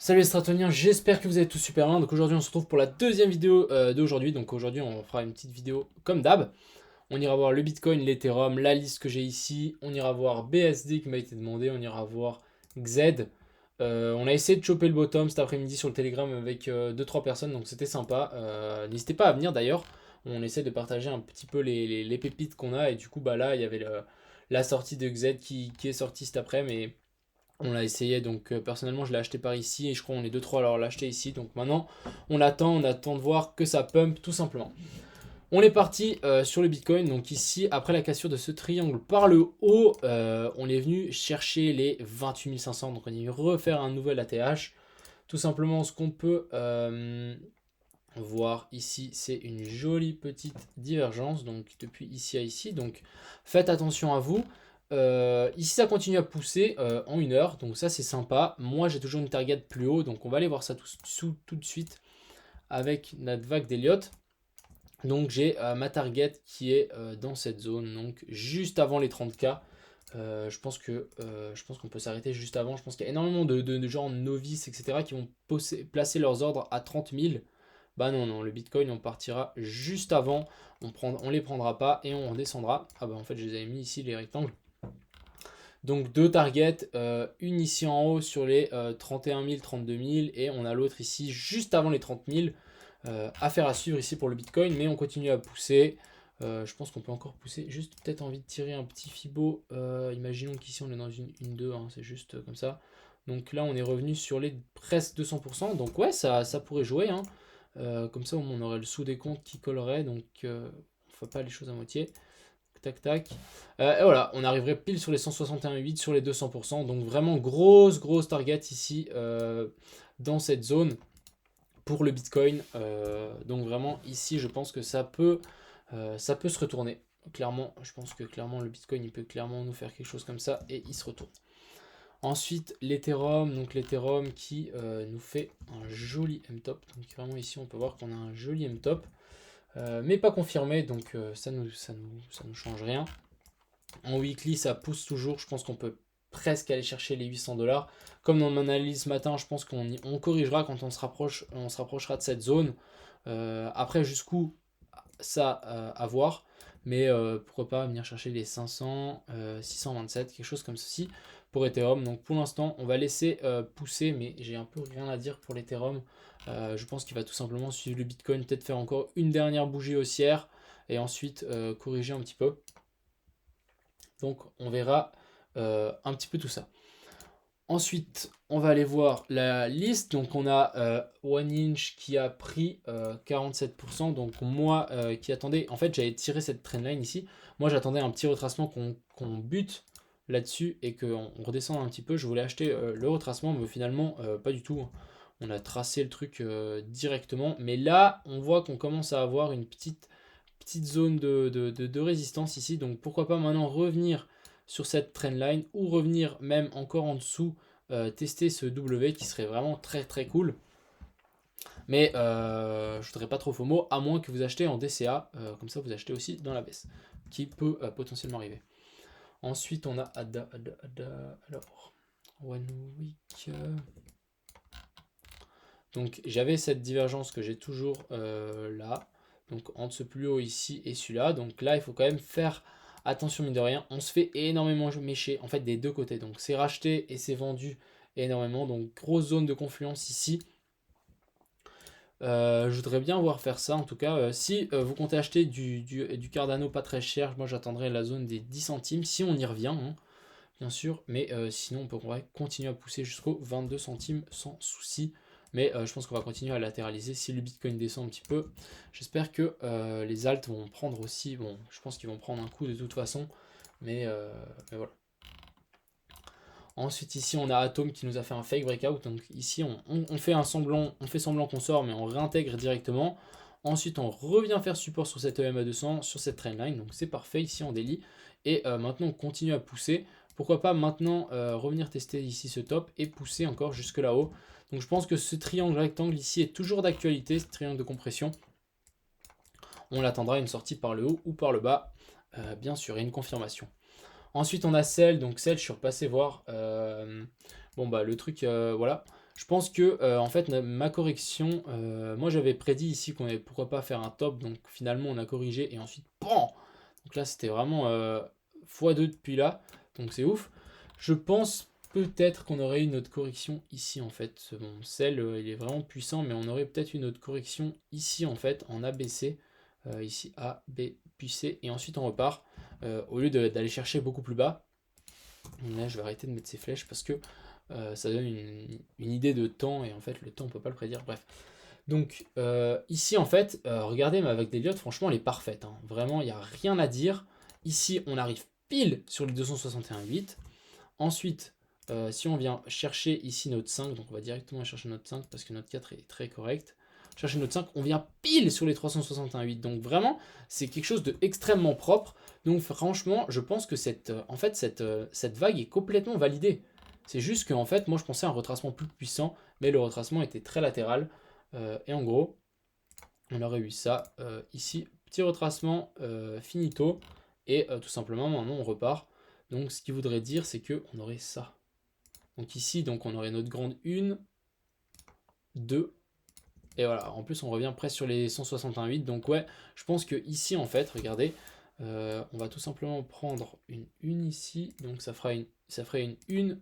Salut les stratoniens, j'espère que vous allez tous super bien. Donc aujourd'hui on se retrouve pour la deuxième vidéo d'aujourd'hui. Donc aujourd'hui on fera une petite vidéo comme d'hab. On ira voir le Bitcoin, l'Ethereum, la liste que j'ai ici. On ira voir BSD qui m'a été demandé. On ira voir XZ. On a essayé de choper le bottom cet après-midi sur le Telegram avec deux trois personnes, donc c'était sympa. N'hésitez pas à venir d'ailleurs. On essaie de partager un petit peu les pépites qu'on a. Et du coup bah là il y avait la sortie de XZ qui est sortie cet après-midi. On l'a essayé, donc personnellement je l'ai acheté par ici et je crois qu'on est deux trois à l'avoir acheté ici. Donc maintenant on attend de voir que ça pump tout simplement. On est parti sur le Bitcoin. Donc ici, après la cassure de ce triangle par le haut, on est venu chercher les 28 500. Donc on est venu refaire un nouvel ATH. Tout simplement, ce qu'on peut voir ici, c'est une jolie petite divergence. Donc depuis ici à ici. Donc faites attention à vous. Ici, ça continue à pousser en une heure. Donc ça, c'est sympa. Moi, j'ai toujours une target plus haut. Donc on va aller voir ça tout de suite avec notre vague d'Elliott. Donc j'ai ma target qui est dans cette zone, donc juste avant les 30K. Je pense qu'on peut s'arrêter juste avant. Je pense qu'il y a énormément de gens novices, etc., qui vont placer leurs ordres à 30 000. Bah non, non, le Bitcoin, on partira juste avant. On les prendra pas et on redescendra. Ah bah en fait, je les avais mis ici, les rectangles. Donc deux targets, une ici en haut sur les 31 000, 32 000 et on a l'autre ici juste avant les 30 000. Affaire à suivre ici pour le Bitcoin, mais on continue à pousser. Je pense qu'on peut encore pousser. Juste peut-être envie de tirer un petit Fibo. Imaginons qu'ici on est dans une 2, hein, c'est juste comme ça. Donc là on est revenu sur les presque 200%. Donc ouais, ça pourrait jouer, hein. Comme ça on aurait le sous-décompte qui collerait. Donc on ne fait pas les choses à moitié. Tac tac. Et voilà, on arriverait pile sur les 161,8 sur les 200%. Donc vraiment grosse target ici dans cette zone pour le Bitcoin. Donc vraiment ici je pense que ça peut se retourner. Clairement, je pense que clairement le Bitcoin il peut clairement nous faire quelque chose comme ça et il se retourne. Ensuite l'Ethereum, donc l'Ethereum qui nous fait un joli M-top. Donc vraiment ici on peut voir qu'on a un joli M-top. Mais pas confirmé, donc ça nous change rien. En weekly, ça pousse toujours. Je pense qu'on peut presque aller chercher les 800 $. Comme dans mon analyse ce matin, je pense qu'on corrigera quand on se rapprochera de cette zone. Après, jusqu'où, ça à voir. Mais pourquoi pas venir chercher les 500, 627, quelque chose comme ceci pour Ethereum. Donc pour l'instant, on va laisser pousser, mais j'ai un peu rien à dire pour l'Ethereum. Je pense qu'il va tout simplement suivre le Bitcoin, peut-être faire encore une dernière bougie haussière et ensuite corriger un petit peu. Donc on verra un petit peu tout ça. Ensuite, on va aller voir la liste. Donc on a One Inch qui a pris 47%. Donc moi qui attendais, en fait j'avais tiré cette trendline ici. Moi j'attendais un petit retracement qu'on bute là-dessus et qu'on redescende un petit peu. Je voulais acheter le retracement, mais finalement pas du tout. On a tracé le truc directement. Mais là, on voit qu'on commence à avoir une petite zone de résistance ici. Donc pourquoi pas maintenant revenir sur cette trendline ou revenir même encore en dessous, tester ce W qui serait vraiment très cool. Mais je voudrais pas trop FOMO, à moins que vous achetez en DCA, comme ça vous achetez aussi dans la baisse, qui peut potentiellement arriver. Ensuite on a ADA, alors One Week. Donc j'avais cette divergence que j'ai toujours là. Donc entre ce plus haut ici et celui-là. Donc là, il faut quand même faire attention, mine de rien. On se fait énormément mécher, en fait, des deux côtés. Donc c'est racheté et c'est vendu énormément. Donc grosse zone de confluence ici. Je voudrais bien voir faire ça. En tout cas, si vous comptez acheter du Cardano pas très cher, moi j'attendrai la zone des 10 centimes. Si on y revient, hein, bien sûr. Mais sinon, on pourrait continuer à pousser jusqu'aux 22 centimes sans souci. Mais je pense qu'on va continuer à latéraliser si le Bitcoin descend un petit peu. J'espère que les alts vont prendre aussi. Bon, je pense qu'ils vont prendre un coup de toute façon. Mais voilà. Ensuite, ici, on a Atom qui nous a fait un fake breakout. Donc ici, on fait semblant qu'on sort, mais on réintègre directement. Ensuite, on revient faire support sur cette EMA 200, sur cette trendline. Donc c'est parfait ici en daily. Et maintenant, on continue à pousser. Pourquoi pas maintenant revenir tester ici ce top et pousser encore jusque là-haut. Donc je pense que ce triangle rectangle ici est toujours d'actualité, ce triangle de compression. On l'attendra une sortie par le haut ou par le bas, bien sûr, et une confirmation. Ensuite, on a Cell. Donc Cell, je suis repassé voir. Bon, bah le truc, voilà. Je pense que en fait ma correction, moi j'avais prédit ici qu'on allait pourquoi pas faire un top, donc finalement on a corrigé et ensuite PAM! Donc là c'était vraiment x2 depuis là, donc c'est ouf. Je pense peut-être qu'on aurait une autre correction ici en fait. Bon, celle il est vraiment puissant, mais on aurait peut-être une autre correction ici en fait en ABC. Ici A, B, puis C, et ensuite on repart. Au lieu d'aller chercher beaucoup plus bas. Là je vais arrêter de mettre ces flèches parce que ça donne une idée de temps, et en fait le temps on peut pas le prédire, bref. Donc ici en fait, regardez ma vague d'Elliott, franchement elle est parfaite, hein. Vraiment il n'y a rien à dire. Ici on arrive pile sur les 261,8. Ensuite, si on vient chercher ici notre 5, donc on va directement chercher notre 5 parce que notre 4 est très correct. Chercher notre 5, on vient pile sur les 361,8. Donc vraiment, c'est quelque chose d'extrêmement propre. Donc franchement, je pense que cette vague est complètement validée. C'est juste qu'en fait, moi je pensais à un retracement plus puissant, mais le retracement était très latéral. Et en gros, on aurait eu ça ici, petit retracement finito, et tout simplement maintenant on repart. Donc ce qui voudrait dire c'est que on aurait ça. Donc ici donc on aurait notre grande 1, 2, et voilà, en plus on revient presque sur les 161,8. Donc ouais, je pense que ici en fait, regardez, on va tout simplement prendre une 1 ici, donc ça ferait une 1,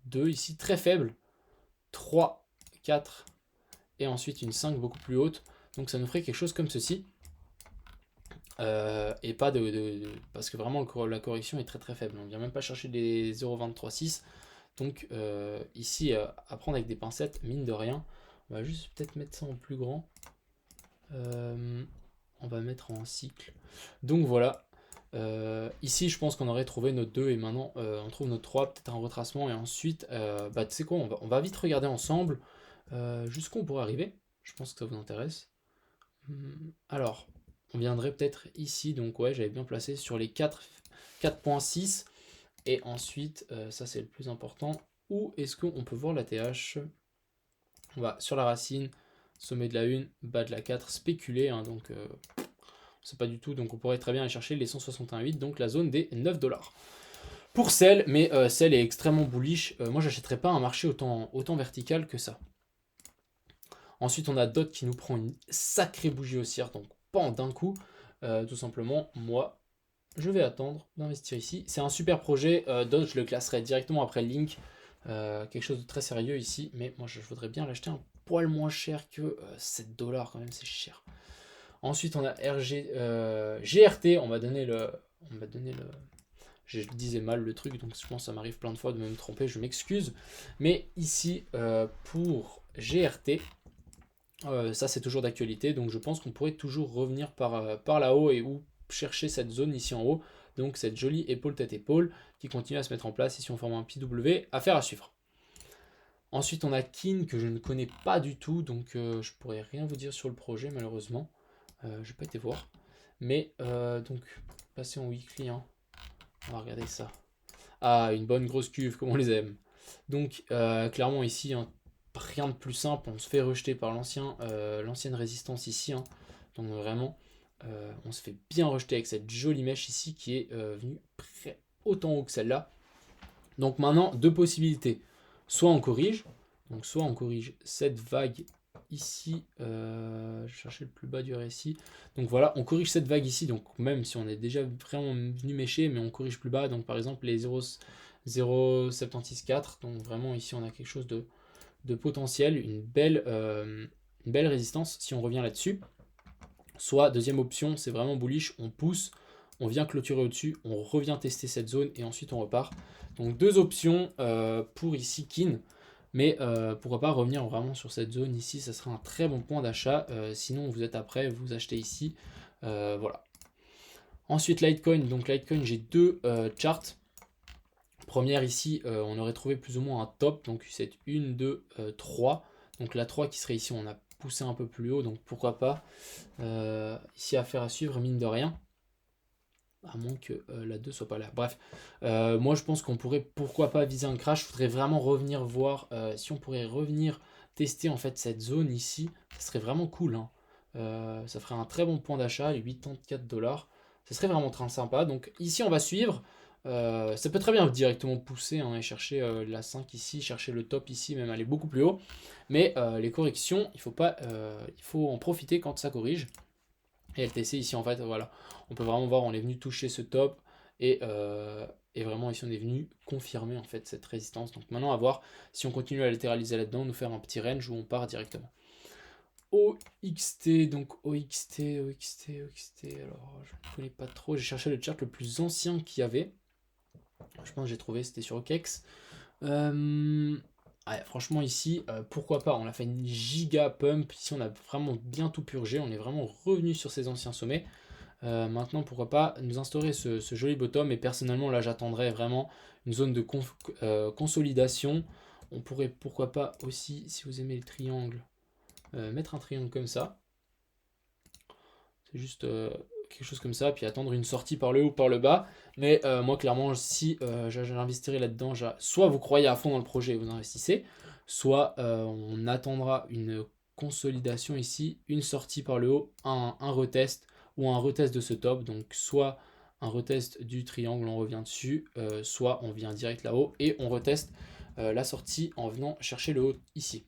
2 ici très faible, 3, 4, et ensuite une 5 beaucoup plus haute. Donc ça nous ferait quelque chose comme ceci. Et pas parce que vraiment la correction est très très faible. On ne vient même pas chercher des 0,236. Donc ici, à prendre avec des pincettes, mine de rien. On va juste peut-être mettre ça en plus grand. On va mettre en cycle. Donc voilà. Ici, je pense qu'on aurait trouvé notre 2 et maintenant on trouve notre 3, peut-être un retracement. Et ensuite, tu sais quoi, on va vite regarder ensemble jusqu'où on pourrait arriver. Je pense que ça vous intéresse. Alors, on viendrait peut-être ici, donc ouais, j'avais bien placé sur les 4.6. Et ensuite, ça c'est le plus important, où est-ce qu'on peut voir la TH? On va sur la racine, sommet de la 1, bas de la 4, spéculer, hein, donc on sait pas du tout, donc on pourrait très bien aller chercher les 161,8, donc la zone des 9 $. Pour celle, mais celle est extrêmement bullish. Moi j'achèterais pas un marché autant vertical que ça. Ensuite, on a Dot qui nous prend une sacrée bougie haussière, donc pan d'un coup. Tout simplement, moi, je vais attendre d'investir ici. C'est un super projet. Dot, je le classerai directement après Link. Quelque chose de très sérieux ici. Mais moi, je voudrais bien l'acheter un poil moins cher que 7 $ quand même, c'est cher. Ensuite, on a GRT. On m'a donné le. Je disais mal le truc, donc je pense que ça m'arrive plein de fois de me tromper, je m'excuse. Mais ici, pour GRT, ça c'est toujours d'actualité, donc je pense qu'on pourrait toujours revenir par là-haut et ou chercher cette zone ici en haut, donc cette jolie épaule tête épaule qui continue à se mettre en place ici on forme un PW, affaire à suivre. Ensuite on a Kin que je ne connais pas du tout, donc je pourrais rien vous dire sur le projet malheureusement, je n'ai pas été voir, mais donc passer en weekly, hein. On va regarder ça. Ah, une bonne grosse cuve comme on les aime. Donc clairement ici, hein, rien de plus simple, on se fait rejeter par l'ancienne résistance ici, hein. Donc vraiment, on se fait bien rejeter avec cette jolie mèche ici qui est venue autant haut que celle-là. Donc maintenant, deux possibilités. Soit on corrige, donc soit on corrige cette vague ici, je cherchais le plus bas du récit. Donc voilà, on corrige cette vague ici, donc même si on est déjà vraiment venu mécher, mais on corrige plus bas, donc par exemple les 0,764, donc vraiment ici on a quelque chose de potentiel, une belle résistance si on revient là-dessus. Soit deuxième option, c'est vraiment bullish, on pousse, on vient clôturer au-dessus, on revient tester cette zone et ensuite on repart. Donc deux options pour ici Kin, mais pourquoi pas revenir vraiment sur cette zone ici, ça serait un très bon point d'achat. Sinon vous êtes après, vous achetez ici, voilà. Ensuite Litecoin, donc Litecoin j'ai deux charts. Première ici, on aurait trouvé plus ou moins un top, donc cette 1, 2, 3. Donc la 3 qui serait ici, on a poussé un peu plus haut, donc pourquoi pas. Ici, affaire à suivre, mine de rien. À moins que la 2 soit pas là. Bref, moi je pense qu'on pourrait, pourquoi pas, viser un crash. Je voudrais vraiment revenir voir si on pourrait revenir tester en fait cette zone ici. Ça serait vraiment cool, hein. Ça ferait un très bon point d'achat, 84 $. Ça serait vraiment très sympa. Donc ici, on va suivre. Ça peut très bien directement pousser hein, et chercher la 5 ici, chercher le top ici, même aller beaucoup plus haut. Mais les corrections, il faut en profiter quand ça corrige. Et LTC ici, en fait, voilà, on peut vraiment voir, on est venu toucher ce top et vraiment ici, on est venu confirmer en fait cette résistance. Donc maintenant, à voir si on continue à latéraliser là-dedans, nous faire un petit range où on part directement. OXT, donc OXT, alors je ne connais pas trop, j'ai cherché le chart le plus ancien qu'il y avait. Je pense que j'ai trouvé, c'était sur OKEx. Ouais, franchement ici, pourquoi pas, on a fait une giga pump, ici on a vraiment bien tout purgé, on est vraiment revenu sur ces anciens sommets. Maintenant pourquoi pas nous instaurer ce joli bottom, et personnellement là j'attendrais vraiment une zone de consolidation. On pourrait pourquoi pas aussi, si vous aimez les triangles, mettre un triangle comme ça. C'est juste quelque chose comme ça, puis attendre une sortie par le haut, par le bas. Mais moi, clairement, si j'investirais là-dedans, soit vous croyez à fond dans le projet et vous investissez, soit on attendra une consolidation ici, une sortie par le haut, un retest ou un retest de ce top. Donc, soit un retest du triangle, on revient dessus, soit on vient direct là-haut et on reteste la sortie en venant chercher le haut ici.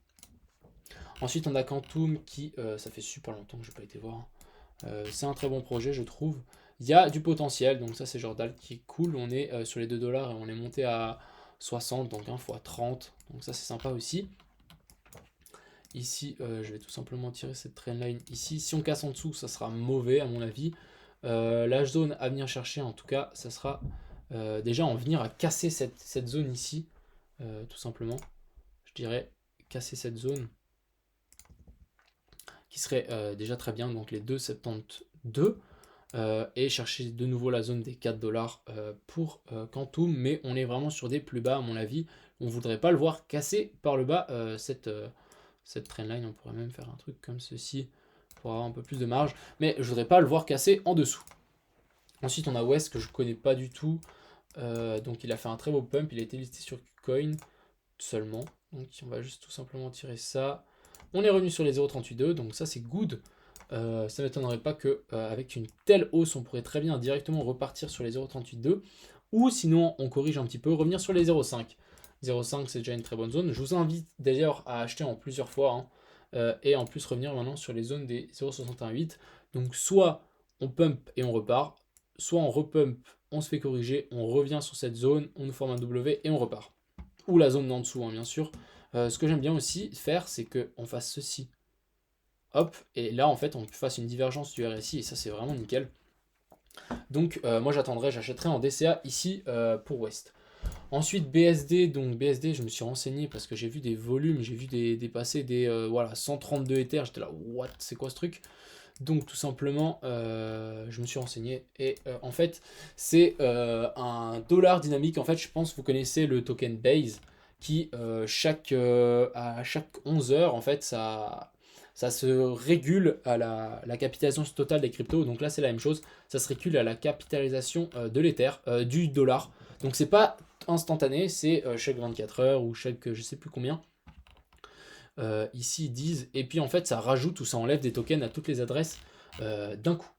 Ensuite, on a Quantum qui, ça fait super longtemps que je n'ai pas été voir. C'est un très bon projet, je trouve. Il y a du potentiel, donc ça c'est Jordan qui est cool. On est sur les 2 dollars et on est monté à 60, donc 1 fois 30. Donc ça c'est sympa aussi. Ici, je vais tout simplement tirer cette trendline ici. Si on casse en dessous, ça sera mauvais à mon avis. La zone à venir chercher, en tout cas, ça sera déjà en venir à casser cette zone ici. Tout simplement. Je dirais casser cette zone qui serait déjà très bien, donc les 2,72 et chercher de nouveau la zone des 4 dollars pour Quantum, mais on est vraiment sur des plus bas à mon avis. On ne voudrait pas le voir casser par le bas cette trendline. On pourrait même faire un truc comme ceci pour avoir un peu plus de marge, mais je voudrais pas le voir casser en dessous. Ensuite on a West que je connais pas du tout, donc il a fait un très beau pump, il a été listé sur Coin seulement, donc on va juste tout simplement tirer ça. On est revenu sur les 0,382, donc ça c'est good. Ça ne m'étonnerait pas qu'avec une telle hausse, on pourrait très bien directement repartir sur les 0,382. Ou sinon, on corrige un petit peu, revenir sur les 0,5. 0,5 c'est déjà une très bonne zone. Je vous invite d'ailleurs à acheter en plusieurs fois. Hein, et en plus revenir maintenant sur les zones des 0,618. Donc soit on pump et on repart, soit on repump, on se fait corriger, on revient sur cette zone, on nous forme un W et on repart. Ou la zone d'en dessous, hein, bien sûr. Ce que j'aime bien aussi faire, c'est qu'on fasse ceci. Hop, et là en fait on fasse une divergence du RSI, et ça c'est vraiment nickel. Donc moi j'achèterai en DCA ici pour West. Ensuite BSD, donc BSD je me suis renseigné parce que j'ai vu des volumes, j'ai vu dépasser des voilà, 132 Ether, j'étais là what, c'est quoi ce truc? Donc tout simplement je me suis renseigné et en fait c'est un dollar dynamique. En fait je pense que vous connaissez le token Base qui à chaque 11 heures en fait ça se régule à la capitalisation totale des cryptos. Donc là, c'est la même chose. Ça se régule à la capitalisation de l'Ether, du dollar. Donc c'est pas instantané, c'est chaque 24 heures ou chaque je sais plus combien. Ici, ils disent. Et puis en fait, ça rajoute ou ça enlève des tokens à toutes les adresses d'un coup.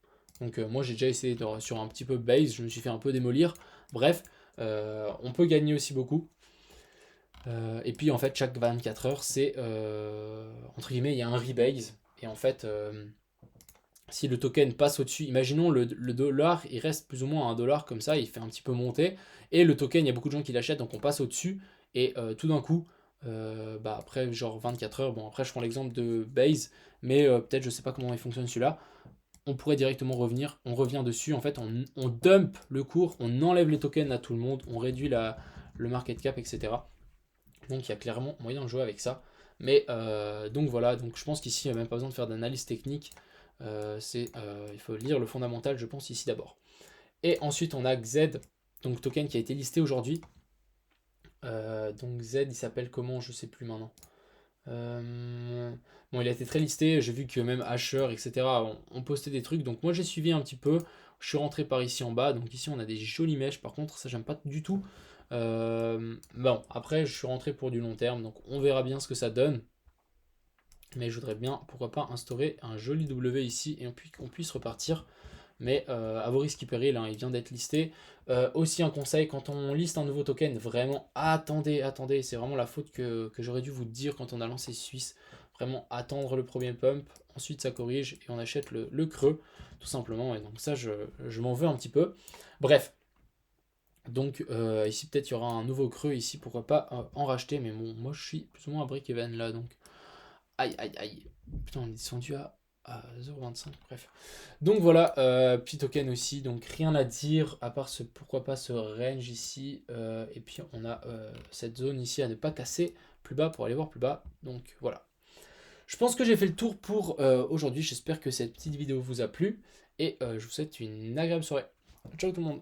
Donc moi, j'ai déjà essayé sur un petit peu Base, je me suis fait un peu démolir. Bref, on peut gagner aussi beaucoup. Et puis en fait chaque 24 heures c'est entre guillemets il y a un rebase et en fait si le token passe au-dessus, imaginons le dollar il reste plus ou moins à 1 dollar comme ça, il fait un petit peu monter et le token il y a beaucoup de gens qui l'achètent donc on passe au-dessus et tout d'un coup bah après genre 24 heures, bon après je prends l'exemple de base mais peut-être je sais pas comment il fonctionne celui-là, on pourrait directement revenir, on revient dessus en fait on dump le cours, on enlève les tokens à tout le monde, on réduit le market cap etc. Donc il y a clairement moyen de jouer avec ça. Mais donc voilà, donc je pense qu'ici il n'y a même pas besoin de faire d'analyse technique. Il faut lire le fondamental, je pense, ici d'abord. Et ensuite on a XZ, donc token qui a été listé aujourd'hui. Donc Z, il s'appelle comment? Je sais plus maintenant. Bon, il a été très listé, j'ai vu que même Asher, etc. ont posté des trucs. Donc moi j'ai suivi un petit peu. Je suis rentré par ici en bas. Donc ici on a des jolies mèches. Par contre, ça j'aime pas du tout. Bon, après je suis rentré pour du long terme. Donc on verra bien ce que ça donne. Mais je voudrais bien, pourquoi pas, instaurer un joli W ici et qu'on puisse repartir mais à vos risques et périls, hein, il vient d'être listé. Aussi un conseil, quand on liste un nouveau token, vraiment attendez, c'est vraiment la faute que j'aurais dû vous dire quand on a lancé Suisse. Vraiment attendre le premier pump, ensuite ça corrige et on achète le creux, tout simplement. Et donc ça, je m'en veux un petit peu. Bref, donc ici peut-être il y aura un nouveau creux ici, pourquoi pas en racheter, mais bon, moi je suis plus ou moins à break-even là, donc aïe. Putain, on est descendu à 0,25, bref. Donc voilà, petit token aussi, donc rien à dire, à part pourquoi pas ce range ici, et puis on a cette zone ici à ne pas casser plus bas pour aller voir plus bas, donc voilà. Je pense que j'ai fait le tour pour aujourd'hui, j'espère que cette petite vidéo vous a plu, et je vous souhaite une agréable soirée. Ciao tout le monde.